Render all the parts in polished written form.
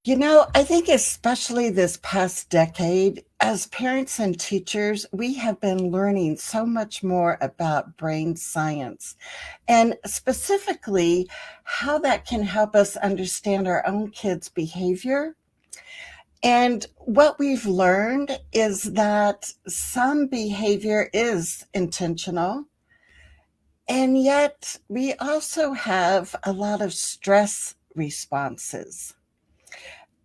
I think especially this past decade, as parents and teachers, we have been learning so much more about brain science and specifically how that can help us understand our own kids' behavior. And what we've learned is that some behavior is intentional, and yet we also have a lot of stress responses.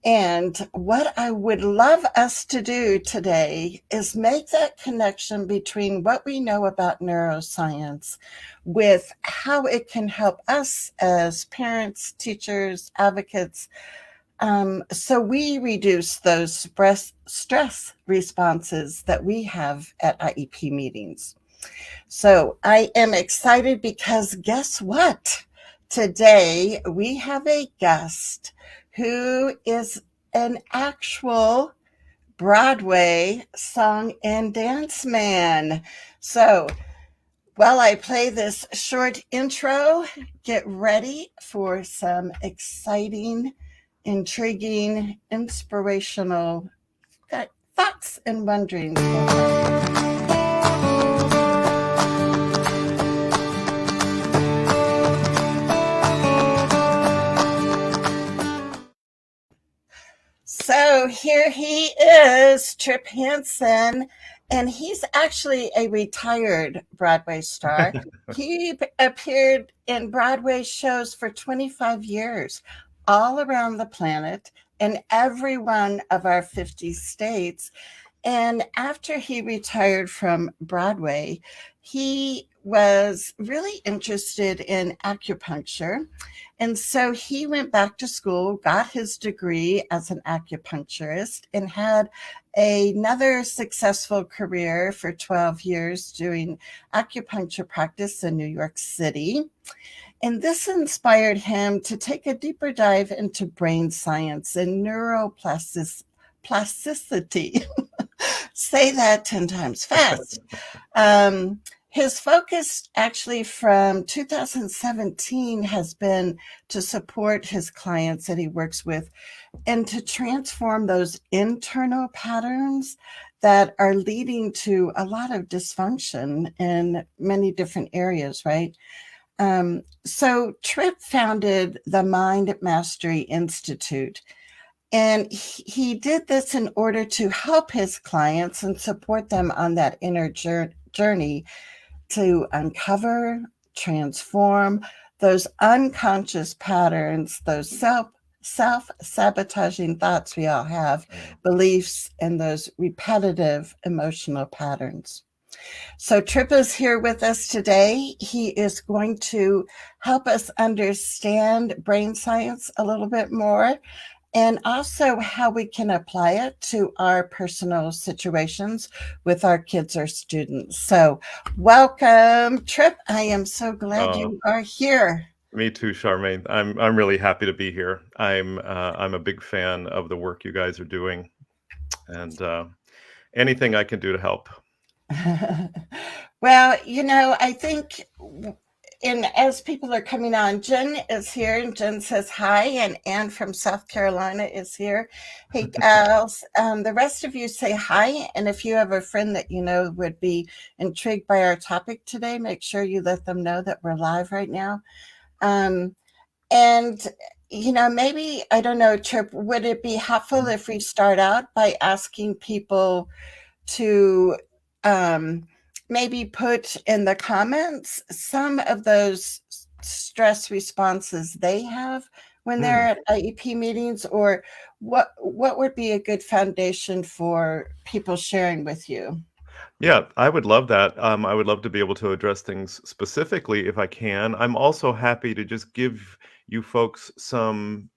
And what I would love us to do today is make that connection between what we know about neuroscience with how it can help us as parents, teachers, advocates, so we reduce those stress responses that we have at IEP meetings. So I am excited because guess what? Today we have a guest who is an actual Broadway song and dance man. So while I play this short intro, get ready for some exciting, intriguing, inspirational thoughts and wonderings. So here he is, Tripp Hanson, and he's actually a retired Broadway star. He appeared in Broadway shows for 25 years, all around the planet, in every one of our 50 states. And after he retired from Broadway, he was really interested in acupuncture. And so he went back to school, got his degree as an acupuncturist, and had another successful career for 12 years doing acupuncture practice in New York City. And this inspired him to take a deeper dive into brain science and neuroplasticity. Say that 10 times fast. His focus actually from 2017 has been to support his clients that he works with and to transform those internal patterns that are leading to a lot of dysfunction in many different areas, right? So Tripp founded the Mind Mastery Institute. And he did this in order to help his clients and support them on that inner journey to uncover, transform those unconscious patterns, those self-sabotaging thoughts we all have, beliefs, and those repetitive emotional patterns. So Tripp is here with us today. He is going to help us understand brain science a little bit more and also how we can apply it to our personal situations with our kids or students. So welcome, Tripp. I am so glad you are here. Me too, Charmaine. I'm really happy to be here. I'm a big fan of the work you guys are doing, and anything I can do to help. Well, I think as people are coming on, Jen is here, and Jen says hi, and Anne from South Carolina is here. Hey, gals, the rest of you say hi, and if you have a friend that you know would be intrigued by our topic today, make sure you let them know that we're live right now. And maybe, I don't know, Tripp, would it be helpful if we start out by asking people to maybe put in the comments some of those stress responses they have when they're at IEP meetings, or what would be a good foundation for people sharing with you? Yeah, I would love that. I would love to be able to address things specifically if I can. I'm also happy to just give you folks some.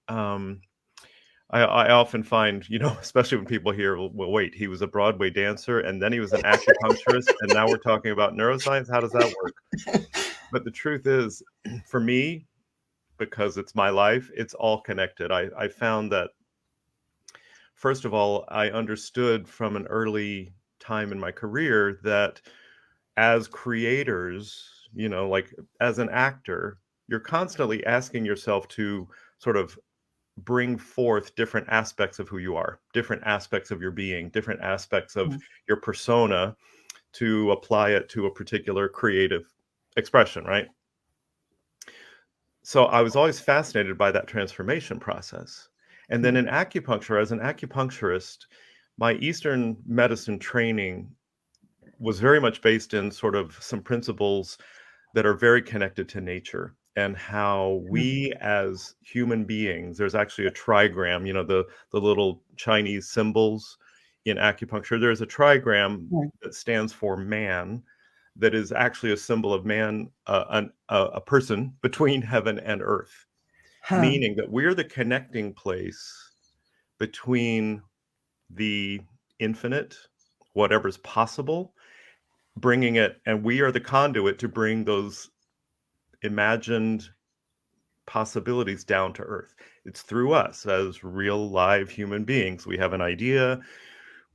I often find, especially when people hear, well, wait, he was a Broadway dancer and then he was an acupuncturist, and now we're talking about neuroscience. How does that work? But the truth is, for me, because it's my life, it's all connected. I found that, first of all, I understood from an early time in my career that as creators, like as an actor, you're constantly asking yourself to sort of bring forth different aspects of who you are, different aspects of your being, different aspects of your persona to apply it to a particular creative expression, right? So I was always fascinated by that transformation process. And then in acupuncture, as an acupuncturist, my Eastern medicine training was very much based in sort of some principles that are very connected to nature and how we as human beings, there's actually a trigram, the little Chinese symbols in acupuncture. There's a trigram that stands for man, that is actually a symbol of man, a person between heaven and earth, Huh. meaning that we're the connecting place between the infinite, whatever's possible, bringing it, and we are the conduit to bring those imagined possibilities down to earth. It's through us as real live human beings. We have an idea,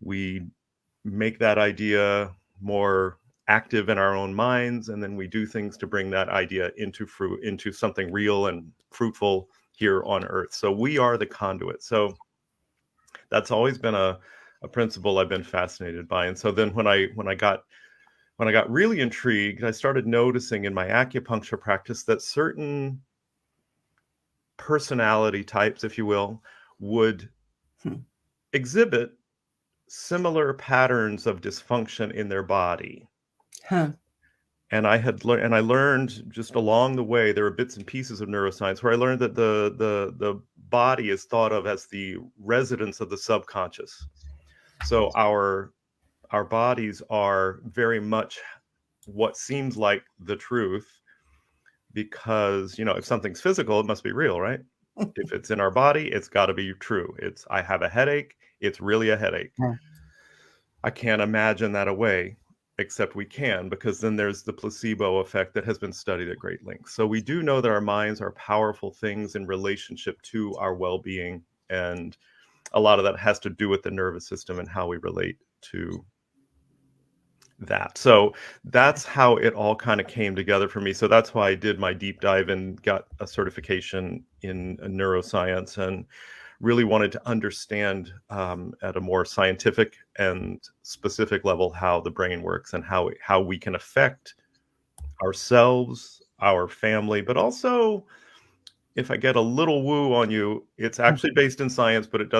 we make that idea more active in our own minds, and then we do things to bring that idea into fruit, into something real and fruitful here on earth. So we are the conduit. So that's always been a principle I've been fascinated by. And so then when I got really intrigued, I started noticing in my acupuncture practice that certain personality types, if you will, would Hmm. exhibit similar patterns of dysfunction in their body. Huh. And I learned just along the way, there were bits and pieces of neuroscience where I learned that the body is thought of as the residence of the subconscious. So our bodies are very much what seems like the truth, because if something's physical, it must be real, right? If it's in our body, it's got to be true. It's I have a headache, it's really a headache. Huh. I can't imagine that away, except we can, because then there's the placebo effect that has been studied at great length. So we do know that our minds are powerful things in relationship to our well-being, and a lot of that has to do with the nervous system and how we relate to that. So that's how it all kind of came together for me. So that's why I did my deep dive and got a certification in neuroscience, and really wanted to understand at a more scientific and specific level how the brain works and how we can affect ourselves, our family, but also, if I get a little woo on you, it's actually based in science, but it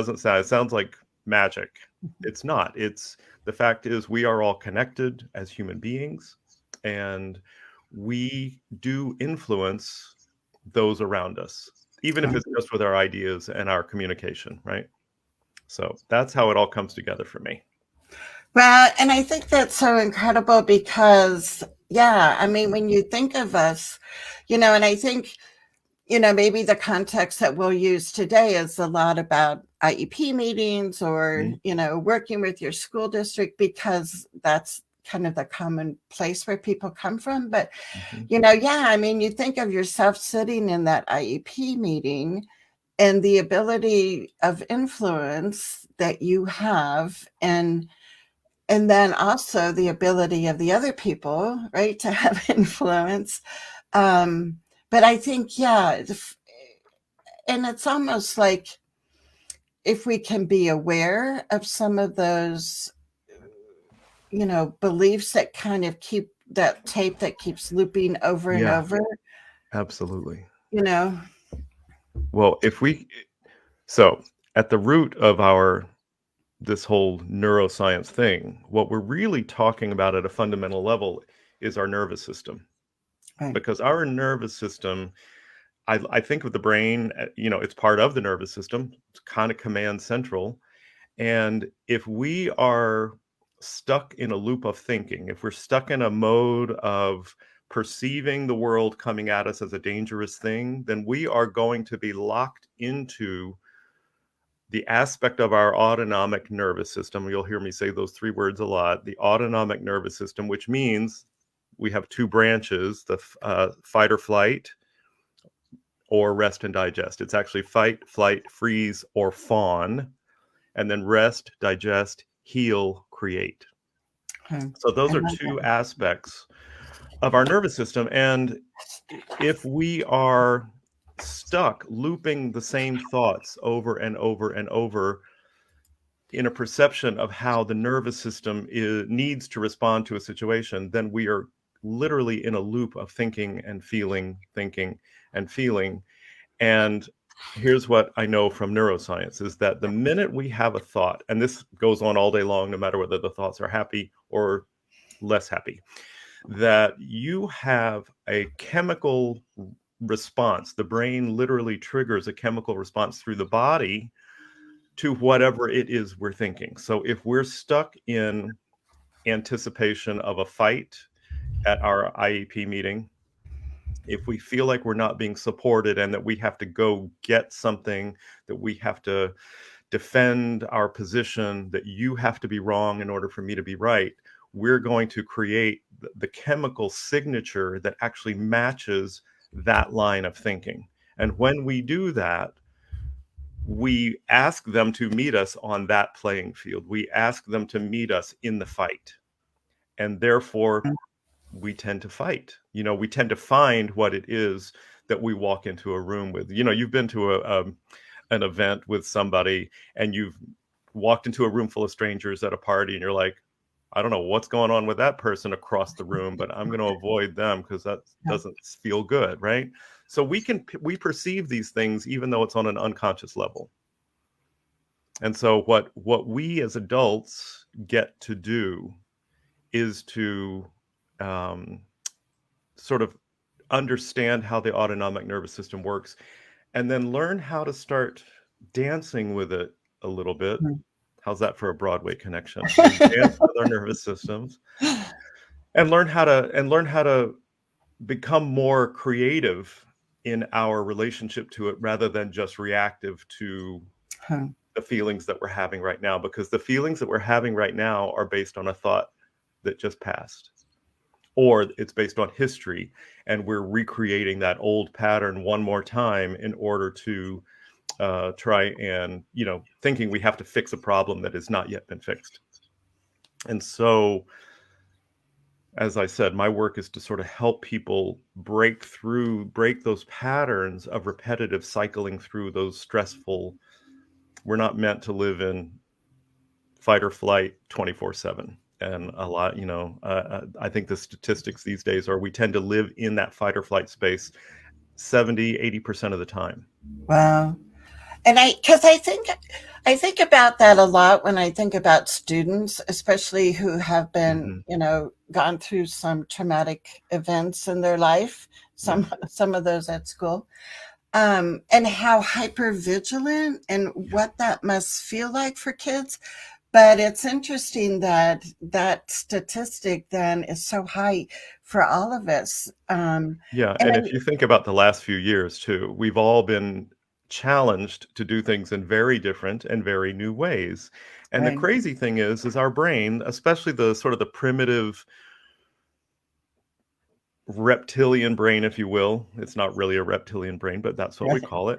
sounds like magic. It's not. It's the fact is we are all connected as human beings, and we do influence those around us, even if Huh. it's just with our ideas and our communication, right? So that's how it all comes together for me. Well, and I think that's so incredible because, yeah, I mean, when you think of us, and I think, maybe the context that we'll use today is a lot about IEP meetings or, Mhm, working with your school district because that's kind of the common place where people come from. But, mhm. yeah, I mean, you think of yourself sitting in that IEP meeting and the ability of influence that you have, and then also the ability of the other people, right, to have influence. Um, but I think, yeah, and it's almost like if we can be aware of some of those, beliefs that kind of keep that tape that keeps looping over and Yeah, over, absolutely. you know. Well, so at the root of our this whole neuroscience thing, what we're really talking about at a fundamental level is our nervous system. Right. Because our nervous system, I think of the brain, it's part of the nervous system. It's kind of command central. And if we are stuck in a loop of thinking, if we're stuck in a mode of perceiving the world coming at us as a dangerous thing, then we are going to be locked into the aspect of our autonomic nervous system. You'll hear me say those three words a lot. The autonomic nervous system, which means we have two branches: the fight or flight, or rest and digest. It's actually fight, flight, freeze, or fawn, and then rest, digest, heal, create. Hmm. So those I are love two that. aspects of our nervous system. And if we are stuck looping the same thoughts over and over and over in a perception of how the nervous system needs to respond to a situation, then we are literally in a loop of thinking and feeling. And here's what I know from neuroscience is that the minute we have a thought, and this goes on all day long, no matter whether the thoughts are happy or less happy, that you have a chemical response. The brain literally triggers a chemical response through the body to whatever it is we're thinking. So if we're stuck in anticipation of a fight at our IEP meeting, if we feel like we're not being supported and that we have to go get something, that we have to defend our position, that you have to be wrong in order for me to be right, we're going to create the chemical signature that actually matches that line of thinking. And when we do that, we ask them to meet us on that playing field. We ask them to meet us in the fight. And therefore, we tend to fight. We tend to find what it is that we walk into a room with. You've been to an event with somebody and you've walked into a room full of strangers at a party and you're like, I don't know what's going on with that person across the room, but I'm going to avoid them because that doesn't feel good, right? So we perceive these things even though it's on an unconscious level. And so what we as adults get to do is to sort of understand how the autonomic nervous system works and then learn how to start dancing with it a little bit. How's that for a Broadway connection? We dance with our nervous systems and learn how to become more creative in our relationship to it rather than just reactive to the feelings that we're having right now, because the feelings that we're having right now are based on a thought that just passed, or it's based on history, and we're recreating that old pattern one more time in order to try and, thinking we have to fix a problem that has not yet been fixed. And so, as I said, my work is to sort of help people break those patterns of repetitive cycling through those stressful. We're not meant to live in fight or flight 24/7. And a lot, I think the statistics these days are we tend to live in that fight or flight space 70-80% of the time. Wow. And because I think about that a lot when I think about students, especially who have been, Mhm. gone through some traumatic events in their life, Yeah. some of those at school, and how hyper vigilant and what that must feel like for kids. But it's interesting that that statistic then is so high for all of us. Yeah, And and if you think about the last few years too, we've all been challenged to do things in very different and very new ways. And the right, crazy thing is our brain, especially the sort of the primitive reptilian brain, if you will. It's not really a reptilian brain, but that's what we right, call it.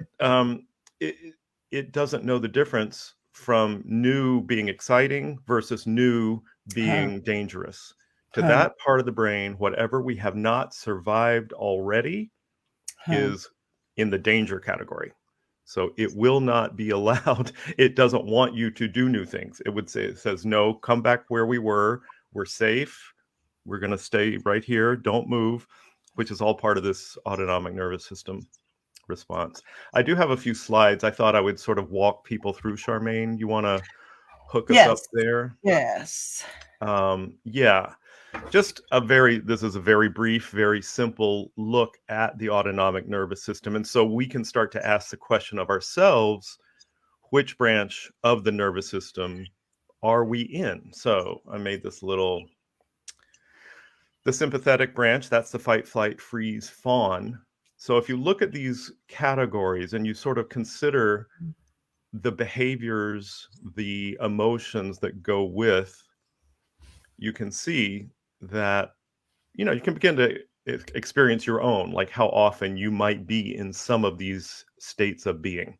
It it doesn't know the difference from new being exciting versus new huh, being dangerous. To huh, that part of the brain, whatever we have not survived already huh, is in the danger category. So it will not be allowed. It doesn't want you to do new things. It says, no, come back where we were. We're safe. We're going to stay right here. Don't move, which is all part of this autonomic nervous system response. I do have a few slides. I thought I would sort of walk people through, Charmaine. You want to hook us up yes, there? yes, Yeah. This is a very brief, very simple look at the autonomic nervous system. And so we can start to ask the question of ourselves, which branch of the nervous system are we in? So I made the sympathetic branch, that's the fight, flight, freeze, fawn. So if you look at these categories and you sort of consider the behaviors, the emotions that go with, you can see that you can begin to experience your own, like how often you might be in some of these states of being.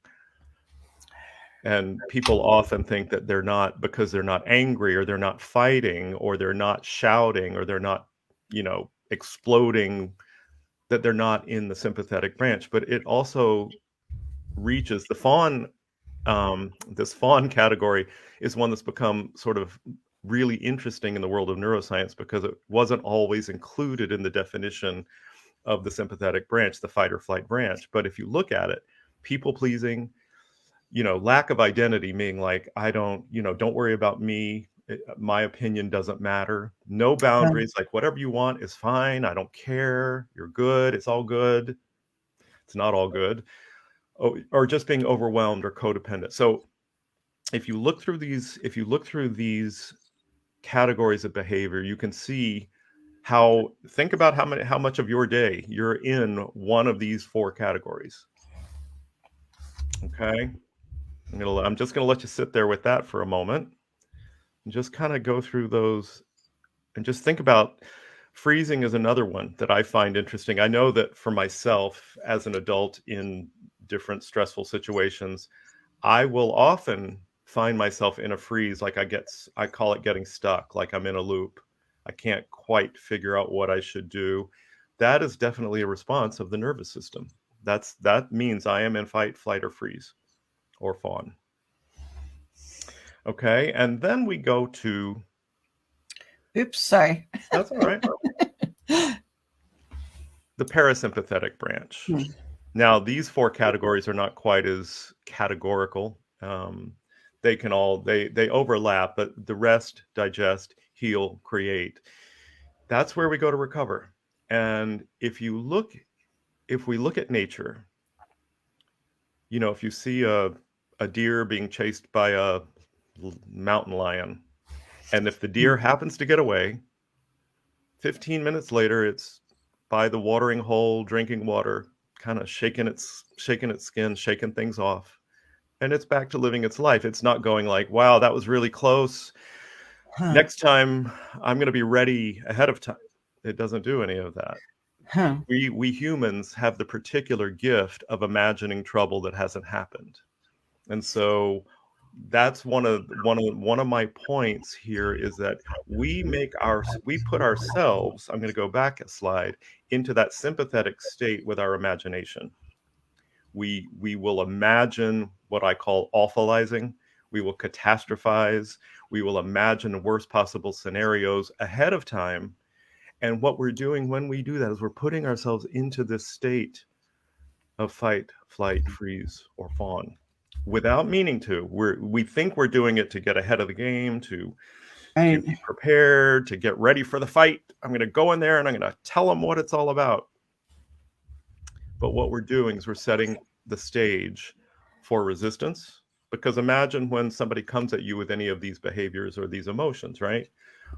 And people often think that they're not, because they're not angry or they're not fighting or they're not shouting or they're not, exploding that they're not in the sympathetic branch, but it also reaches the fawn. This fawn category is one that's become sort of really interesting in the world of neuroscience because it wasn't always included in the definition of the sympathetic branch, the fight or flight branch. But if you look at it, people pleasing, lack of identity, meaning like, I don't, don't worry about me. My opinion doesn't matter. No boundaries, like whatever you want is fine. I don't care. You're good. It's all good. It's not all good. Oh, or just being overwhelmed or codependent. So if you look through these categories of behavior, you can see think about how much of your day you're in one of these four categories. Okay. I'm just going to let you sit there with that for a moment and just kind of go through those and just think about freezing is another one that I find interesting. I know that for myself as an adult in different stressful situations, I will often find myself in a freeze, like I call it getting stuck, like I'm in a loop. I can't quite figure out what I should do. That is definitely a response of the nervous system. That means I am in fight, flight, or freeze, or fawn. Okay, and then we go to. Oops, sorry. That's all right. The parasympathetic branch. Now, these four categories are not quite as categorical. They can all they overlap, but the rest, digest, heal, create. That's where we go to recover. And if we look at nature, if you see a deer being chased by a mountain lion, and if the deer happens to get away, 15 minutes later, it's by the watering hole, drinking water, kind of shaking its skin, shaking things off, and it's back to living its life. It's not going like, wow, that was really close. Next time I'm going to be ready ahead of time. It doesn't do any of that. We humans have the particular gift of imagining trouble that hasn't happened. And so that's one of my points here is that we put ourselves, I'm going to go back a slide, into that sympathetic state with our imagination. We will imagine what I call awfulizing. We will catastrophize. We will imagine the worst possible scenarios ahead of time. And what we're doing when we do that is we're putting ourselves into this state of fight, flight, freeze, or fawn without meaning to. We think we're doing it to get ahead of the game, to be prepared, to get ready for the fight. I'm going to go in there and I'm going to tell them what it's all about. But what we're doing is we're setting the stage for resistance. Because imagine when somebody comes at you with any of these behaviors or these emotions, right?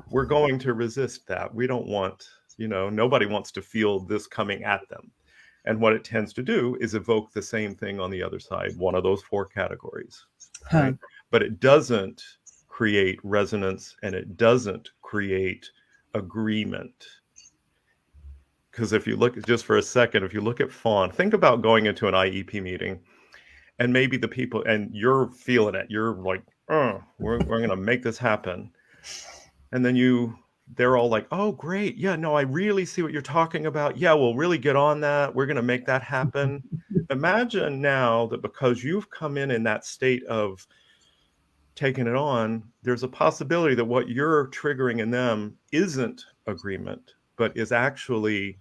We're going to resist that. We don't want, nobody wants to feel this coming at them. And what it tends to do is evoke the same thing on the other side, one of those four categories, right? But it doesn't create resonance and it doesn't create agreement. Because if you look just for a second, if you look at fawn, think about going into an IEP meeting and maybe the people, and you're feeling it. You're like, we're going to make this happen. And then they're all like, oh, great. Yeah, no, I really see what you're talking about. Yeah, we'll really get on that. We're going to make that happen. Imagine now that because you've come in that state of taking it on, there's a possibility that what you're triggering in them isn't agreement, but is actually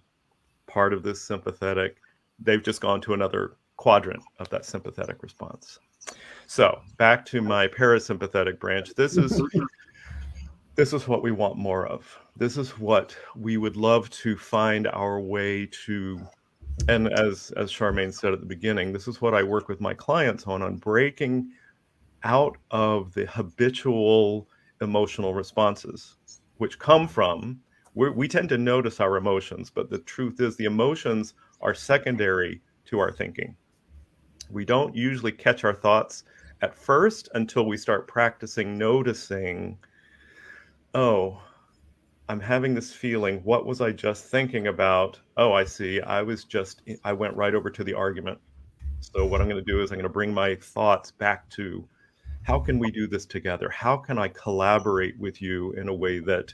part of this sympathetic. They've just gone to another quadrant of that sympathetic response. So back to my parasympathetic branch. This is what we want more of. This is what we would love to find our way to. And as Charmaine said at the beginning, this is what I work with my clients on breaking out of the habitual emotional responses, which come from, we tend to notice our emotions, but the truth is the emotions are secondary to our thinking. We don't usually catch our thoughts at first until we start practicing noticing, oh, I'm having this feeling. What was I just thinking about? Oh, I see. I went right over to the argument. So what I'm going to do is I'm going to bring my thoughts back to, how can we do this together? How can I collaborate with you in a way that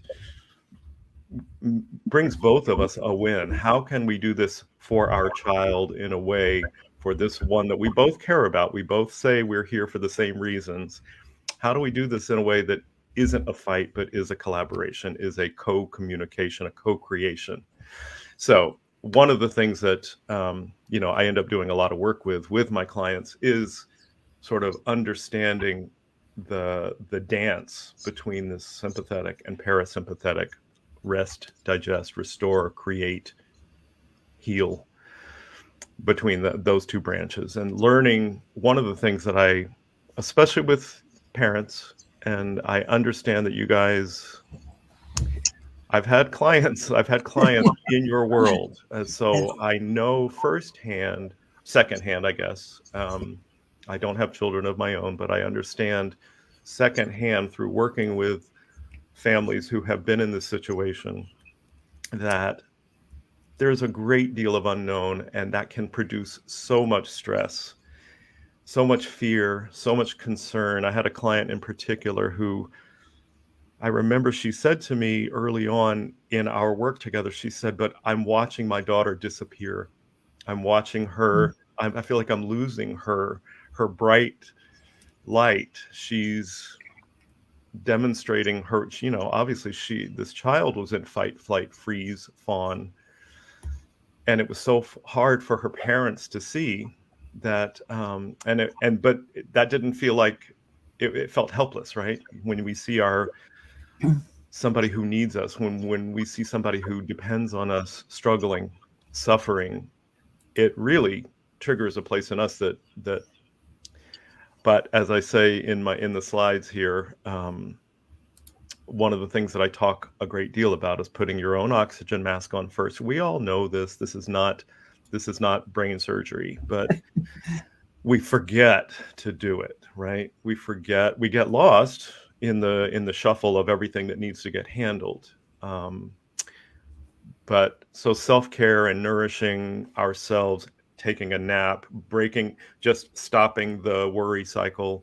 brings both of us a win. How can we do this for our child in a way, for this one that we both care about? We both say we're here for the same reasons. How do we do this in a way that isn't a fight, but is a collaboration, is a co-communication, a co-creation? So one of the things that I end up doing a lot of work with my clients is sort of understanding the dance between the sympathetic and parasympathetic: rest, digest, restore, create, heal, between those two branches. And learning, one of the things that I, especially with parents, and I understand that you guys, I've had clients in your world, Yes. so I know firsthand, secondhand, I guess. I don't have children of my own, but I understand secondhand through working with families who have been in this situation that there's a great deal of unknown, and that can produce so much stress, so much fear, so much concern. I had a client in particular who, I remember, she said to me early on in our work together, she said, "But I'm watching my daughter disappear. I'm watching her. I feel like I'm losing her bright light. She's demonstrating her, obviously this child was in fight, flight, freeze, fawn, and it was so hard for her parents to see that, but that didn't feel like, it felt helpless, right? When we see our somebody who needs us, when we see somebody who depends on us struggling, suffering, it really triggers a place in us that but as I say in the slides here, one of the things that I talk a great deal about is putting your own oxygen mask on first. We all know this. This is not brain surgery, but we forget to do it, right? We get lost in the shuffle of everything that needs to get handled. Um, but so self-care and nourishing ourselves, taking a nap, just stopping the worry cycle,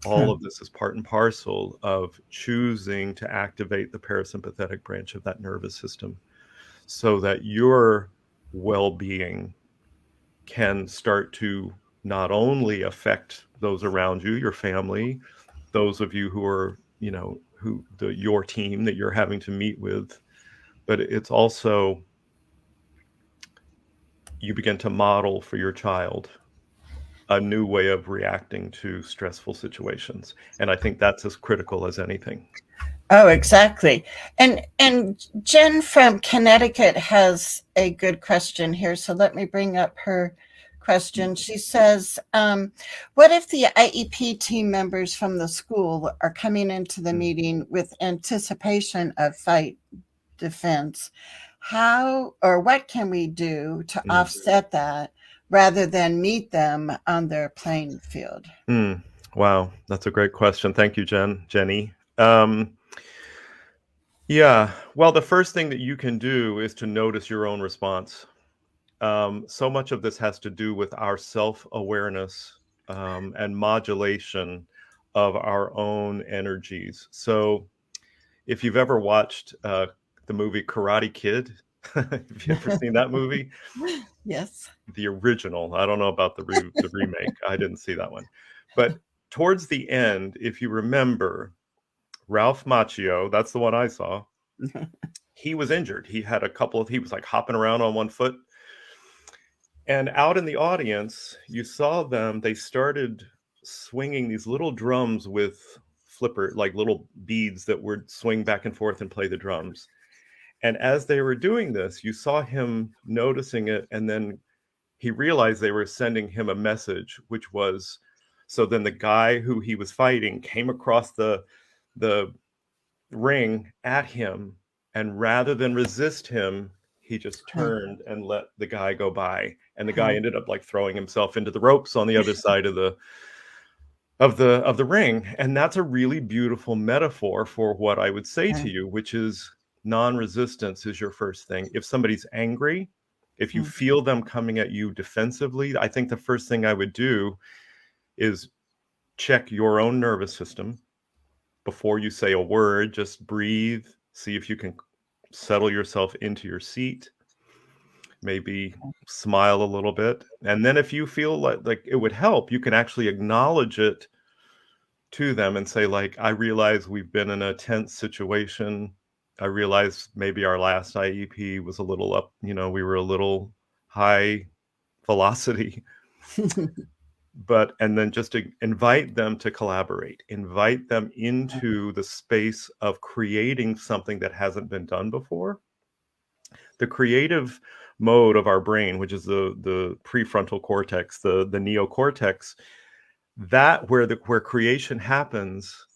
all of this is part and parcel of choosing to activate the parasympathetic branch of that nervous system so that your well-being can start to not only affect those around you, your family, those of you who are, your team that you're having to meet with, but it's also, you begin to model for your child a new way of reacting to stressful situations. And I think that's as critical as anything. Oh, exactly. And Jen from Connecticut has a good question here. So let me bring up her question. She says, what if the IEP team members from the school are coming into the Mm, meeting with anticipation of fight defense? How or what can we do to mm, offset that rather than meet them on their playing field? mm. Wow, that's a great question. Thank you, Jenny. Um, yeah, well, the first thing that you can do is to notice your own response. So much of this has to do with our self-awareness, and modulation of our own energies. So if you've ever watched the movie Karate Kid, have you ever seen that movie? Yes. The original. I don't know about the remake. I didn't see that one. But towards the end, if you remember, Ralph Macchio, that's the one I saw, he was injured. He was like hopping around on one foot. And out in the audience, you saw they started swinging these little drums with like little beads that would swing back and forth and play the drums. And as they were doing this, you saw him noticing it, and then he realized they were sending him a message, which was, so then the guy who he was fighting came across the ring at him, and rather than resist him, he just turned and let the guy go by, and the guy ended up like throwing himself into the ropes on the other side of the ring. And that's a really beautiful metaphor for what I would say to you, which is non-resistance is your first thing. If somebody's angry, if you feel them coming at you defensively, I think the first thing I would do is check your own nervous system before you say a word. Just breathe, see if you can settle yourself into your seat, maybe smile a little bit. And then if you feel like it would help, you can actually acknowledge it to them and say, like, I realize we've been in a tense situation. I realize maybe our last IEP was a little up, we were a little high velocity, and then just to invite them to collaborate, invite them into the space of creating something that hasn't been done before. The creative mode of our brain, which is the prefrontal cortex, the neocortex, that where creation happens,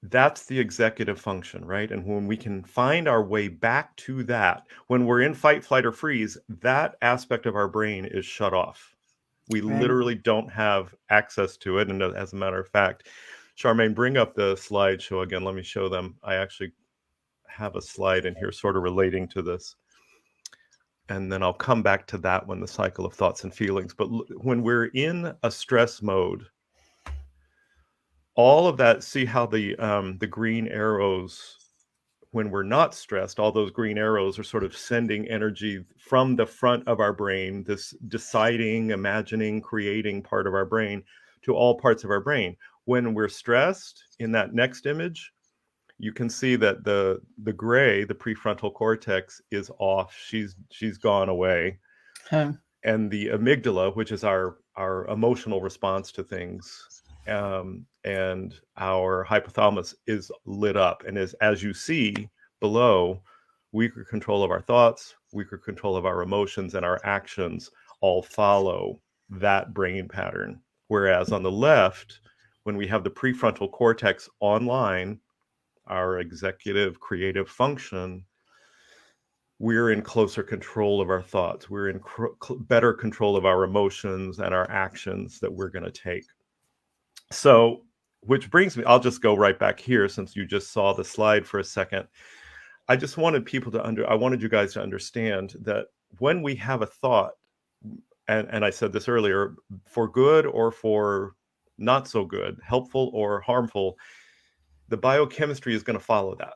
that's the executive function, right? And when we can find our way back to that, when we're in fight, flight, or freeze, that aspect of our brain is shut off. We Right. literally don't have access to it. And as a matter of fact, Charmaine, bring up the slideshow again. Let me show them. I actually have a slide in here sort of relating to this. And then I'll come back to that one, the cycle of thoughts and feelings. But when we're in a stress mode, all of that, see how the green arrows, when we're not stressed, all those green arrows are sort of sending energy from the front of our brain, this deciding, imagining, creating part of our brain, to all parts of our brain. When we're stressed, in that next image, you can see that the gray, the prefrontal cortex, is off. She's gone away. Huh. And the amygdala, which is our emotional response to things, and our hypothalamus is lit up, and is, as you see below, weaker control of our thoughts, weaker control of our emotions, and our actions all follow that brain pattern. Whereas on the left, when we have the prefrontal cortex online, our executive creative function, we're in closer control of our thoughts. We're in better control of our emotions and our actions that we're going to take. So, which brings me, I'll just go right back here since you just saw the slide for a second. I just wanted I wanted you guys to understand that when we have a thought, and I said this earlier, for good or for not so good, helpful or harmful, the biochemistry is going to follow that.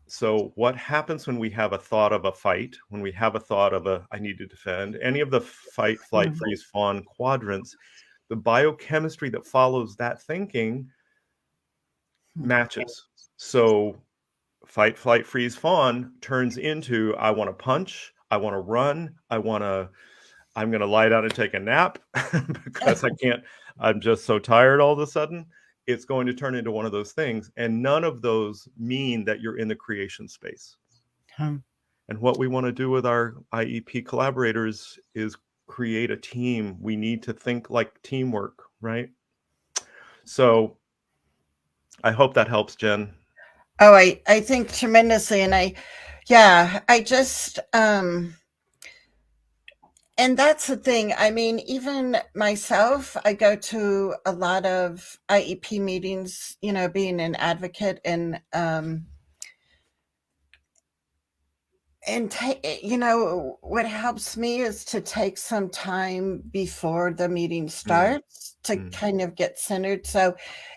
So what happens when we have a thought of a fight, when we have a thought of I need to defend, any of the fight, flight, freeze, fawn quadrants, the biochemistry that follows that thinking matches. So fight, flight, freeze, fawn turns into, I want to punch, I want to run, I'm going to lie down and take a nap because I'm just so tired all of a sudden. It's going to turn into one of those things. And none of those mean that you're in the creation space. Huh. And what we want to do with our IEP collaborators is create a team. We need to think like teamwork, right? So I hope that helps, Jen. Oh, I think tremendously. And I just, and that's the thing. I mean, even myself, I go to a lot of IEP meetings, being an advocate, and what helps me is to take some time before the meeting starts to kind of get centered. So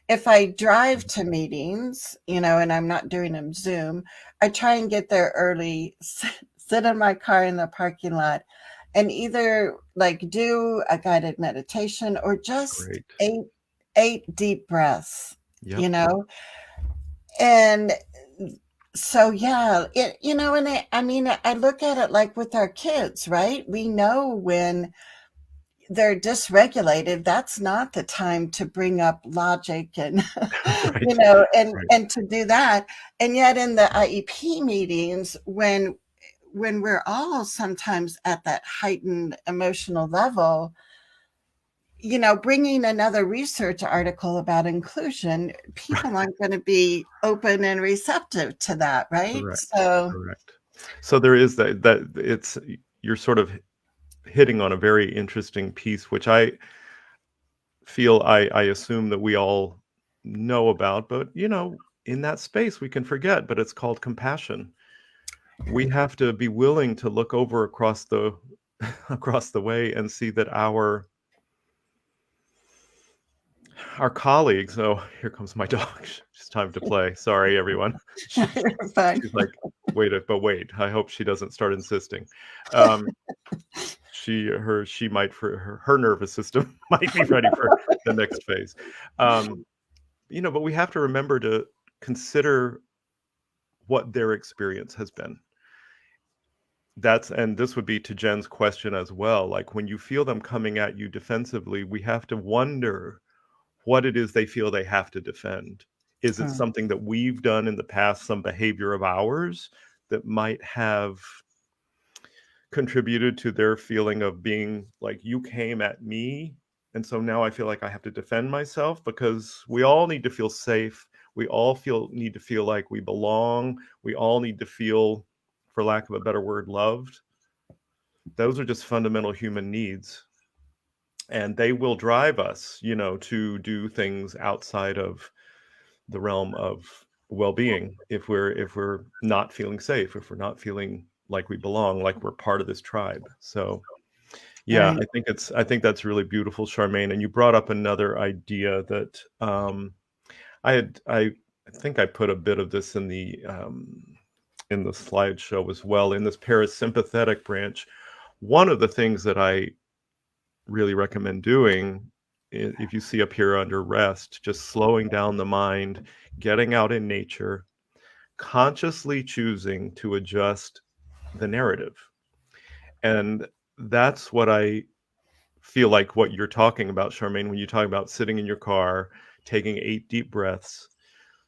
if I drive to meetings, and I'm not doing them Zoom, I try and get there early, sit in my car in the parking lot, and either like do a guided meditation or just Great. eight deep breaths, Yep. and so yeah, and I mean, I look at it like with our kids, right? We know when they're dysregulated, that's not the time to bring up logic and Right. Right. and to do that. And yet in the IEP meetings, when we're all sometimes at that heightened emotional level, bringing another research article about inclusion, people aren't going to be open and receptive to that, right? Correct. So, Correct. So there is you're sort of hitting on a very interesting piece, which I feel I assume that we all know about, but in that space we can forget, but it's called compassion. We have to be willing to look over across the across the way and see that our colleagues, oh, here comes my dog. It's time to play. Sorry, everyone. fine. She's like, wait, I hope she doesn't start insisting. Um, she might for her nervous system might be ready for the next phase. Um, but we have to remember to consider what their experience has been. And this would be to Jen's question as well. Like when you feel them coming at you defensively, we have to wonder what it is they feel they have to defend. Is it Hmm. something that we've done in the past, some behavior of ours that might have contributed to their feeling of being like, you came at me, and so now I feel like I have to defend myself? Because we all need to feel safe. We all need to feel like we belong. We all need to feel, for lack of a better word, loved. Those are just fundamental human needs, and they will drive us, to do things outside of the realm of well-being if we're not feeling safe, if we're not feeling like we belong, like we're part of this tribe. So yeah, Right. I think that's really beautiful, Charmaine. And you brought up another idea that I think I put a bit of this in the slideshow as well. In this parasympathetic branch, one of the things that I really recommend doing, if you see up here under rest, just slowing down the mind, getting out in nature, consciously choosing to adjust the narrative. And that's what I feel like what you're talking about, Charmaine, when you talk about sitting in your car, taking 8 deep breaths,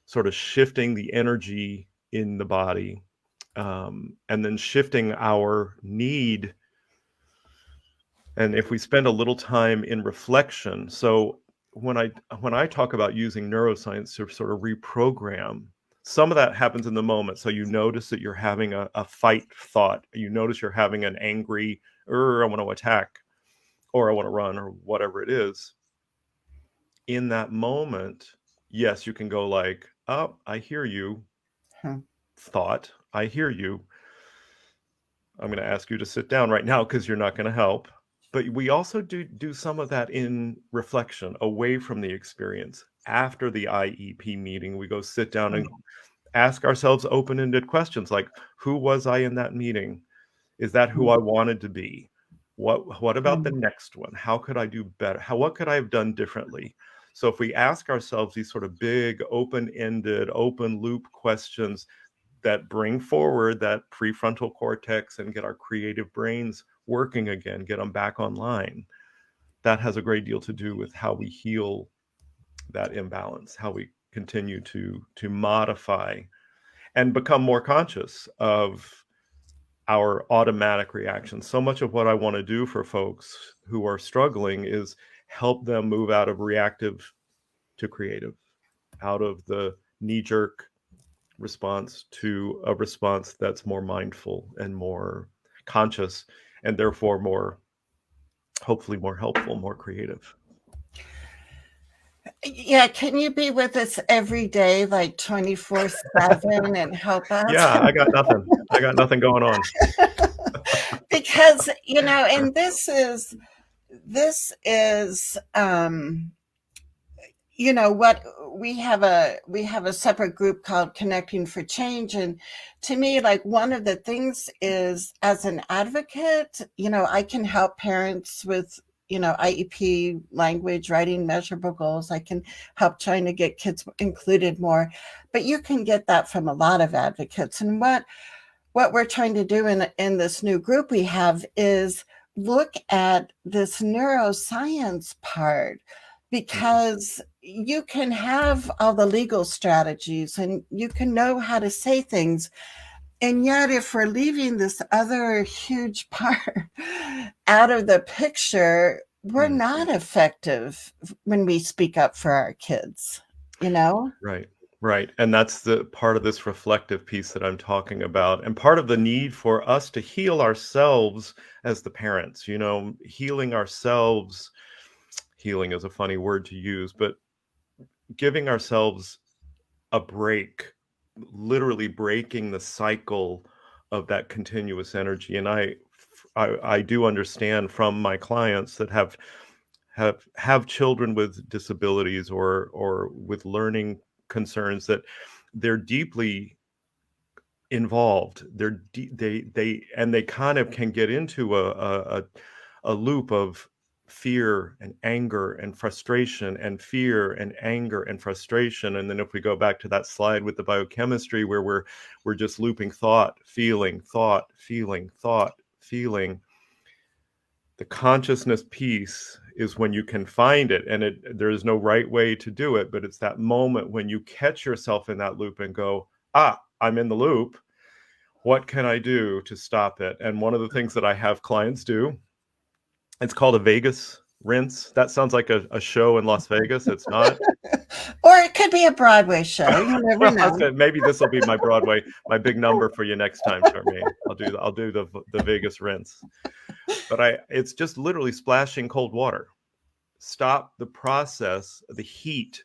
sort of shifting the energy in the body, and then shifting our need. And if we spend a little time in reflection, so when I talk about using neuroscience to sort of reprogram, some of that happens in the moment. So you notice that you're having a fight thought. You notice you're having an angry, I want to attack, or I want to run, or whatever it is. In that moment, yes, you can go like, oh, I hear you, Hmm. thought. I hear you. I'm going to ask you to sit down right now because you're not going to help. But we also do some of that in reflection, away from the experience. After the IEP meeting, we go sit down and ask ourselves open-ended questions like, who was I in that meeting? Is that who Hmm. I wanted to be? What about the Hmm. next one? How could I do better? What could I have done differently? So if we ask ourselves these sort of big, open-ended, open loop questions that bring forward that prefrontal cortex and get our creative brains working again, get them back online, that has a great deal to do with how we heal that imbalance, how we continue to modify and become more conscious of our automatic reactions. So much of what I want to do for folks who are struggling is help them move out of reactive to creative, out of the knee jerk response to a response that's more mindful and more conscious, and therefore more, hopefully more helpful, more creative. Yeah, can you be with us every day, like 24/7, and help us? Yeah, I got nothing going on. Because, and this is what we have a separate group called Connecting for Change, and to me, like, one of the things is, as an advocate, I can help parents with IEP language, writing measurable goals. I can help trying to get kids included more, but you can get that from a lot of advocates. And what we're trying to do in this new group we have is look at this neuroscience part, Mhm. because you can have all the legal strategies and you can know how to say things, and yet if we're leaving this other huge part out of the picture, we're Mm. not effective when we speak up for our kids you know Right, right. And that's the part of this reflective piece that I'm talking about, and part of the need for us to heal ourselves as the parents, healing ourselves. Healing is a funny word to use, but giving ourselves a break, literally breaking the cycle of that continuous energy. And I do understand from my clients that have children with disabilities or with learning concerns that they're deeply involved. They kind of can get into a loop of fear and anger and frustration and fear and anger and frustration. And then if we go back to that slide with the biochemistry where we're just looping thought, feeling, thought, feeling, thought, feeling, the consciousness piece is when you can find it, and there is no right way to do it, but it's that moment when you catch yourself in that loop and go, I'm in the loop. What can I do to stop it? And one of the things that I have clients do, it's called a Vegas rinse. That sounds like a show in Las Vegas. It's not. Or it could be a Broadway show. You never Well, I know. said maybe this will be my Broadway, my big number for you next time, Charmaine. I'll do the Vegas rinse. But it's just literally splashing cold water. Stop the process, the heat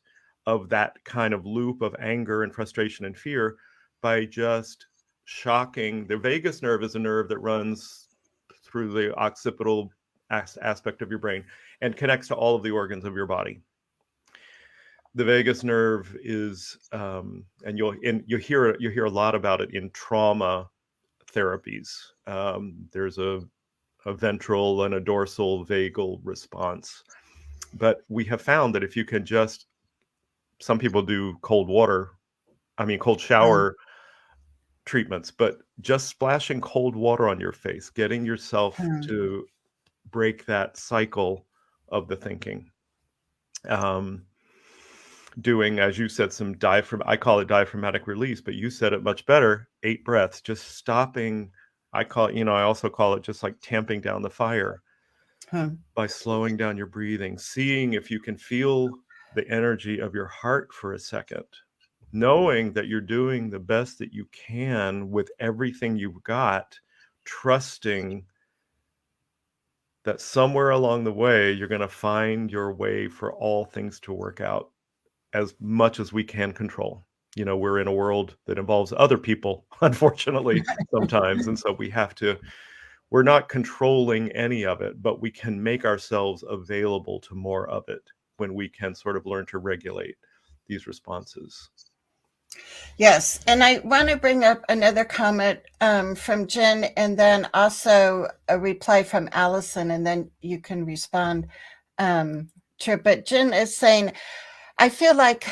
of that kind of loop of anger and frustration and fear by just shocking. The vagus nerve is a nerve that runs through the occipital aspect of your brain and connects to all of the organs of your body. The vagus nerve is, and you hear a lot about it in trauma therapies. There's a ventral and a dorsal vagal response. But we have found that if you can just, some people do cold Um, shower treatments, but just splashing cold water on your face, getting yourself um, to break that cycle of the thinking. Um, Doing, as you said, some I call it diaphragmatic release, but you said it much better, 8 breaths, just stopping. I also call it just like tamping down the fire um, by slowing down your breathing, seeing if you can feel the energy of your heart for a second, knowing that you're doing the best that you can with everything you've got, trusting that somewhere along the way, you're going to find your way for all things to work out as much as we can control. We're in a world that involves other people, unfortunately, sometimes. And so we're not controlling any of it, but we can make ourselves available to more of it when we can sort of learn to regulate these responses. yes. And I want to bring up another comment from Jen and then also a reply from Allison, and then you can respond, Tripp. But Jen is saying, I feel like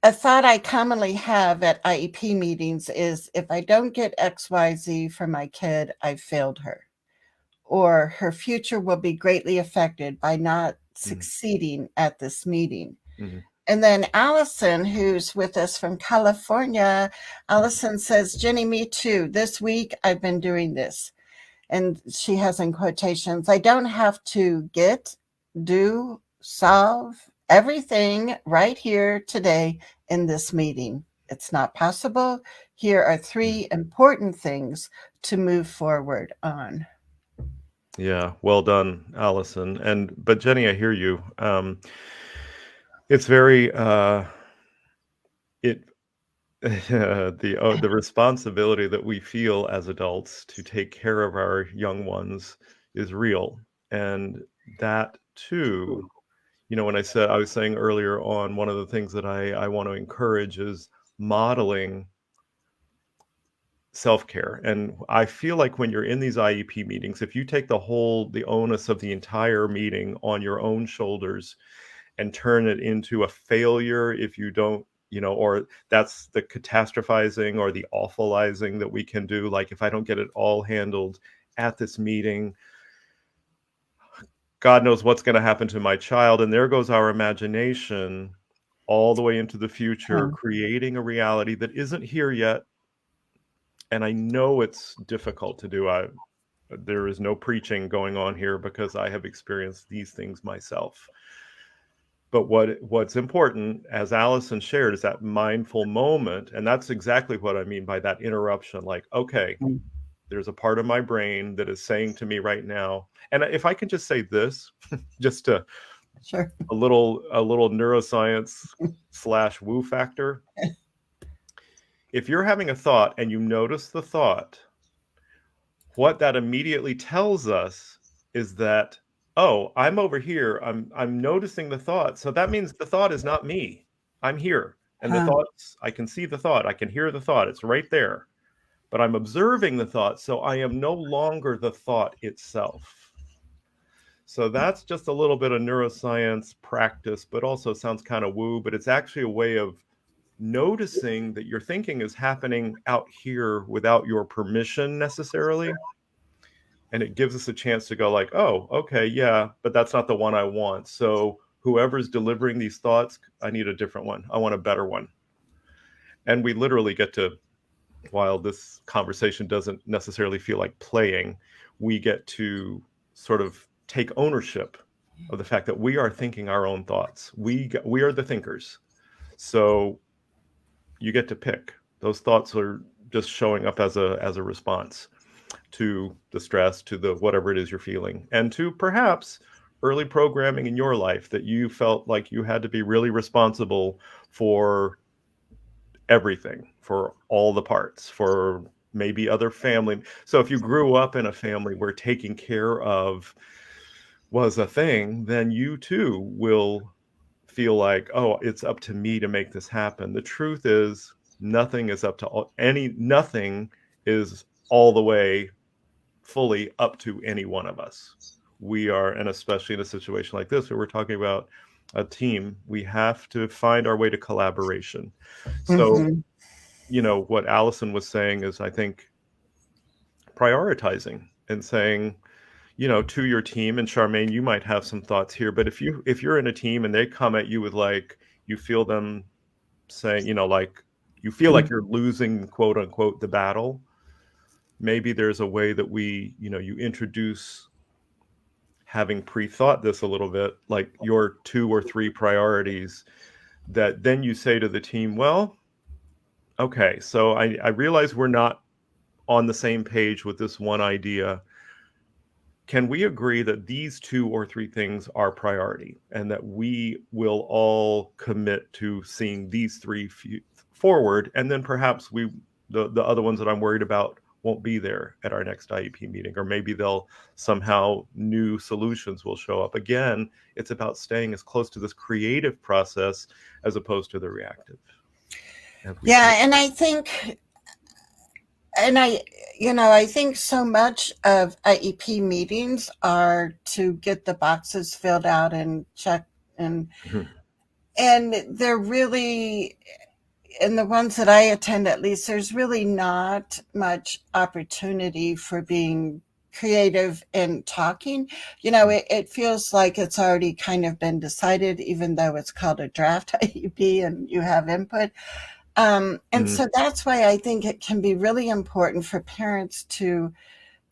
a thought I commonly have at IEP meetings is if I don't get XYZ for my kid, I've failed her, or her future will be greatly affected by not Mm-hmm. succeeding at this meeting. Mm-hmm. And then Allison, who's with us from California, Allison says, Jenny, me too. This week I've been doing this. And she has in quotations, I don't have to do, solve everything right here today in this meeting. It's not possible. Here are Mm-hmm. 3 important things to move forward on. Yeah, well done, Allison. But Jenny, I hear you. It's very it the responsibility that we feel as adults to take care of our young ones is real, and that too. When I was saying earlier on, one of the things that I want to encourage is modeling self-care. And I feel like when you're in these IEP meetings, if you take the onus of the entire meeting on your own shoulders and turn it into a failure if you don't, or that's the catastrophizing or the awfulizing that we can do. Like, if I don't get it all handled at this meeting, God knows what's going to happen to my child. And there goes our imagination all the way into the future, Hmm. creating a reality that isn't here yet. And I know it's difficult to do. There is no preaching going on here because I have experienced these things myself. But what's important, as Allison shared, is that mindful moment. And that's exactly what I mean by that interruption. Like, okay, there's a part of my brain that is saying to me right now, and if I can just say this, just Sure. a little neuroscience / woo factor. If you're having a thought and you notice the thought, what that immediately tells us is that, oh, I'm over here, I'm noticing the thought, so that means the thought is not me. I'm here, and the Huh. thoughts, I can see the thought, I can hear the thought, it's right there. but I'm observing the thought, so I am no longer the thought itself. So that's just a little bit of neuroscience practice, but also sounds kind of woo, but it's actually a way of noticing that your thinking is happening out here without your permission necessarily. And it gives us a chance to go like, oh, okay, yeah, but that's not the one I want. So whoever's delivering these thoughts, I need a different one. I want a better one. And we literally get to, while this conversation doesn't necessarily feel like playing, we get to sort of take ownership of the fact that we are thinking our own thoughts. We are the thinkers. So you get to pick. Those thoughts are just showing up as a response to the stress, to the whatever it is you're feeling, and to perhaps early programming in your life that you felt like you had to be really responsible for everything, for all the parts, for maybe other family. So if you grew up in a family where taking care of was a thing, then you too will feel like, oh, it's up to me to make this happen. The truth is, nothing is up to nothing is all the way fully up to any one of us. We are, and especially in a situation like this where we're talking about a team, we have to find our way to collaboration. So, Mhm. what Allison was saying is, I think, prioritizing and saying, to your team, and Charmaine, you might have some thoughts here, but if you're in a team and they come at you with like, you feel them saying, like you feel like you're losing, quote unquote, the battle, maybe there's a way that you introduce having pre-thought this a little bit, like your 2 or 3 priorities, that then you say to the team, well, okay, so I realize we're not on the same page with this one idea. Can we agree that these 2 or 3 things are priority and that we will all commit to seeing these three forward, and then perhaps the other ones that I'm worried about won't be there at our next IEP meeting, or maybe they'll somehow new solutions will show up. Again, it's about staying as close to this creative process as opposed to the reactive as we can. Yeah, and I think so much of IEP meetings are to get the boxes filled out and checked, and Mhm. they're really, in the ones that I attend at least, there's really not much opportunity for being creative and talking. It feels like it's already kind of been decided, even though it's called a draft IEP and you have input. And Mhm. so that's why I think it can be really important for parents to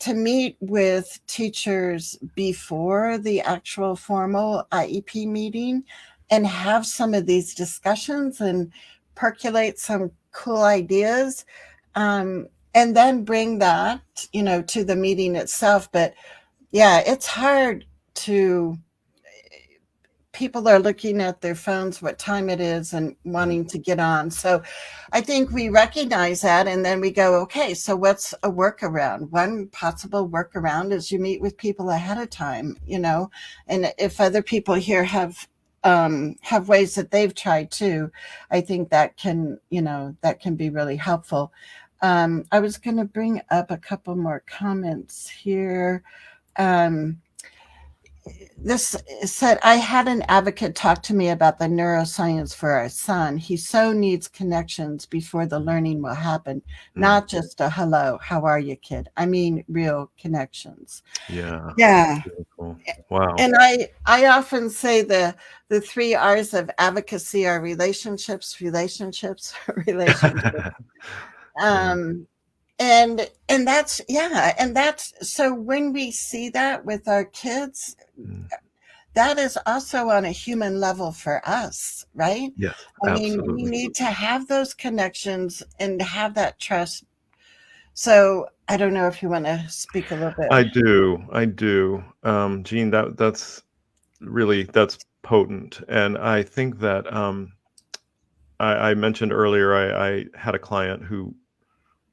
meet with teachers before the actual formal IEP meeting and have some of these discussions and percolate some cool ideas, and then bring that, to the meeting itself. But yeah, it's hard to people are looking at their phones, what time it is, and Mhm. wanting to get on. So I think we recognize that, and then we go, okay, so what's a workaround? One possible workaround is you meet with people ahead of time, and if other people here have ways that they've tried too, I think that can be really helpful. I was going to bring up a couple more comments here. Um, this said, I had an advocate talk to me about the neuroscience for our son. He so needs connections before the learning will happen, Mhm. not just a hello, how are you, kid? I mean, real connections. Yeah, that's Yeah. really cool. Wow. And I often say the 3 R's of advocacy are relationships, relationships, relationships. Yeah. Um, and that's, yeah, and that's, so when we see that with our kids, Mm. that is also on a human level for us, right? Yes, I mean, we absolutely. need to have those connections and have that trust. So I don't know if you want to speak a little bit. I do, I do. Gene, that's potent, and I think that, I mentioned earlier I had a client who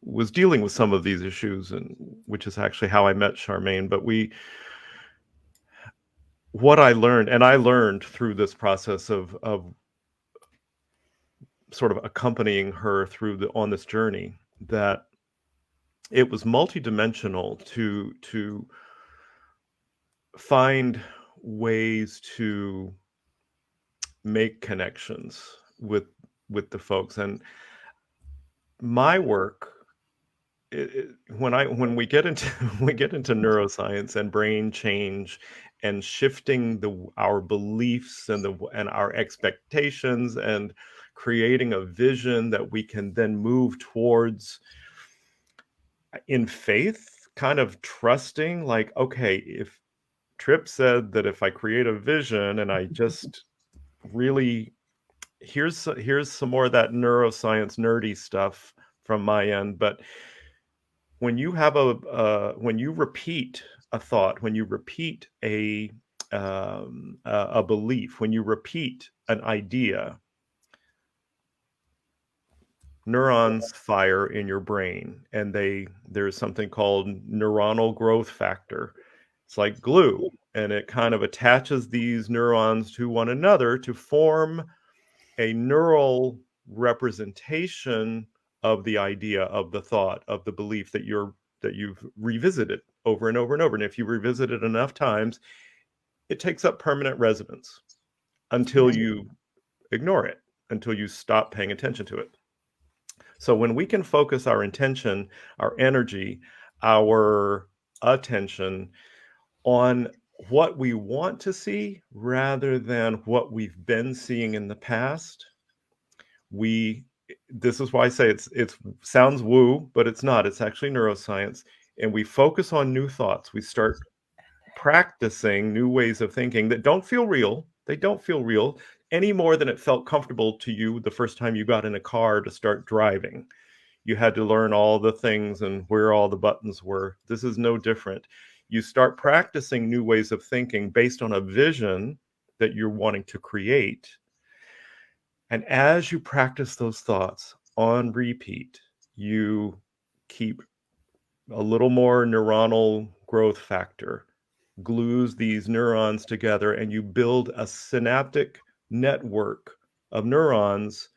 was dealing with some of these issues, and which is actually how I met Charmaine, but what I learned, and I learned through this process of sort of accompanying her through on this journey, that it was multidimensional to find ways to make connections with the folks. And my work, when we get into we get into neuroscience and brain change and shifting our beliefs and our expectations and creating a vision that we can then move towards in faith, kind of trusting, like, okay, if Tripp said that if I create a vision and I just really, here's some more of that neuroscience nerdy stuff from my end. But when you have when you repeat a thought, when you repeat a belief, when you repeat an idea, neurons fire in your brain, and there's something called neuronal growth factor. It's like glue, and it kind of attaches these neurons to one another to form a neural representation of the idea, of the thought, of the belief that you've revisited over and over and over. And if you revisit it enough times, it takes up permanent residence until Right. you ignore it, until you stop paying attention to it. So when we can focus our intention, our energy, our attention on what we want to see rather than what we've been seeing in the past, we this is why I say it's sounds woo, but it's not. It's actually neuroscience. And we focus on new thoughts. We start practicing new ways of thinking that don't feel real. They don't feel real any more than it felt comfortable to you the first time you got in a car to start driving. You had to learn all the things and where all the buttons were. This is no different. You start practicing new ways of thinking based on a vision that you're wanting to create. And as you practice those thoughts on repeat, you keep a little more neuronal growth factor, glues these neurons together, and you build a synaptic network of neurons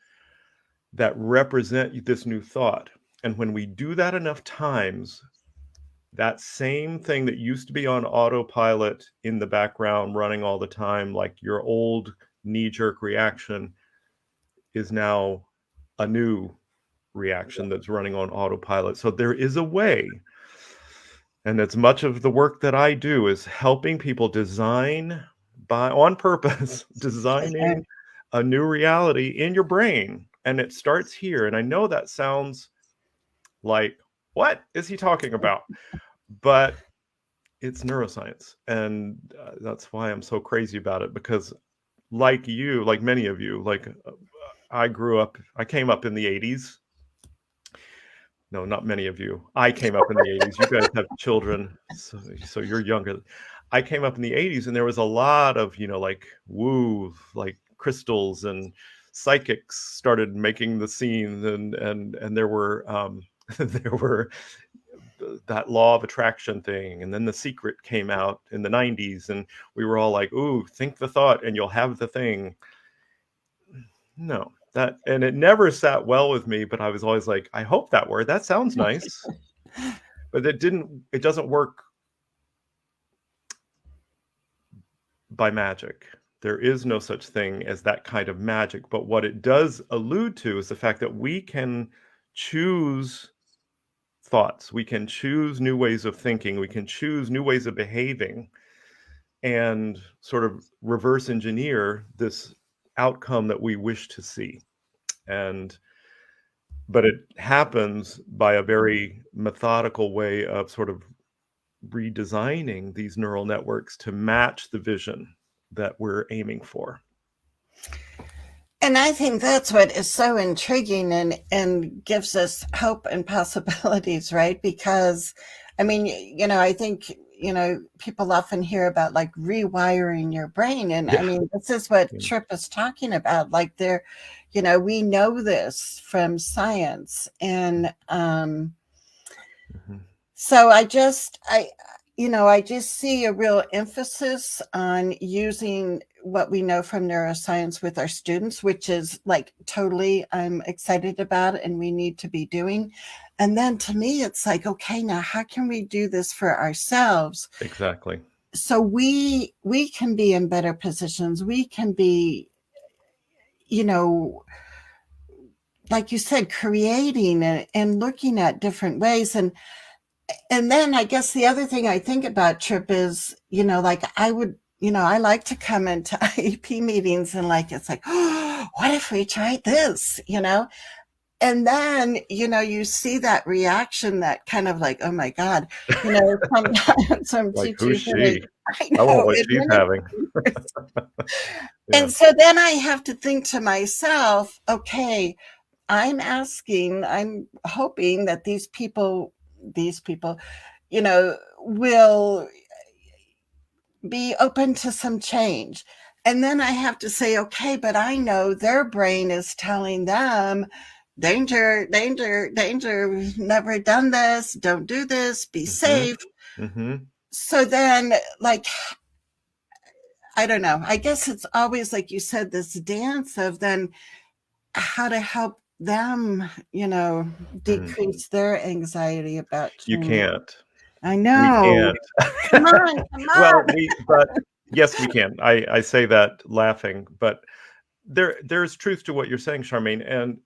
that represent this new thought. And when we do that enough times, that same thing that used to be on autopilot in the background running all the time, like your old knee-jerk reaction, is now a new reaction that's running on autopilot. So there is a way, and it's much of the work that I do is helping people design by on purpose, Okay. designing a new reality in your brain. And it starts here. And I know that sounds like, what is he talking about? But it's neuroscience. And that's why I'm so crazy about it, because like you, like many of you, like I came up in the 80s. No, not many of you. I came up in the 80s. You guys have children, so you're younger. I came up in the 80s, and there was a lot of, like woo, like crystals, and psychics started making the scene, and there were there were that law of attraction thing, and then The Secret came out in the 90s, and we were all like, ooh, think the thought and you'll have the thing. No, and it never sat well with me, but I was always like, I hope that word, that sounds nice. But it doesn't work by magic. There is no such thing as that kind of magic. But what it does allude to is the fact that we can choose thoughts, we can choose new ways of thinking, we can choose new ways of behaving, and sort of reverse engineer this outcome that we wish to see. But it happens by a very methodical way of sort of redesigning these neural networks to match the vision that we're aiming for. And I think that's what is so intriguing and gives us hope and possibilities, right? Because, I mean, I think, people often hear about like rewiring your brain. And I Yeah. mean, this is what Yeah. Tripp is talking about. Like we know this from science. And Mhm. so I just see a real emphasis on using what we know from neuroscience with our students, which is like totally I'm excited about and we need to be doing. And then to me, it's like, okay, now how can we do this for ourselves Exactly. so we can be in better positions? We can be, you know, like you said, creating and looking at different ways. And then I guess the other thing I think about, Tripp, is, like I would, I like to come into IEP meetings and like, it's like, oh, what if we tried this, And then, you see that reaction that kind of like, oh my God, sometimes some Like, who's teachers are like, she? I I want know. what And she's then having. Yeah. and so then I have to think to myself, okay, I'm hoping that these people, will be open to some change. And then I have to say, okay, but I know their brain is telling them, danger, danger, danger, we've never done this, don't do this, be Mhm. safe. Mhm. So then, like, I don't know. I guess it's always, like you said, this dance of then how to help them, Mm. decrease their anxiety about You change. can't. I We know. can't. Come on, come Well, on. but yes, we can. I say that laughing, but there's truth to what you're saying, Charmaine, and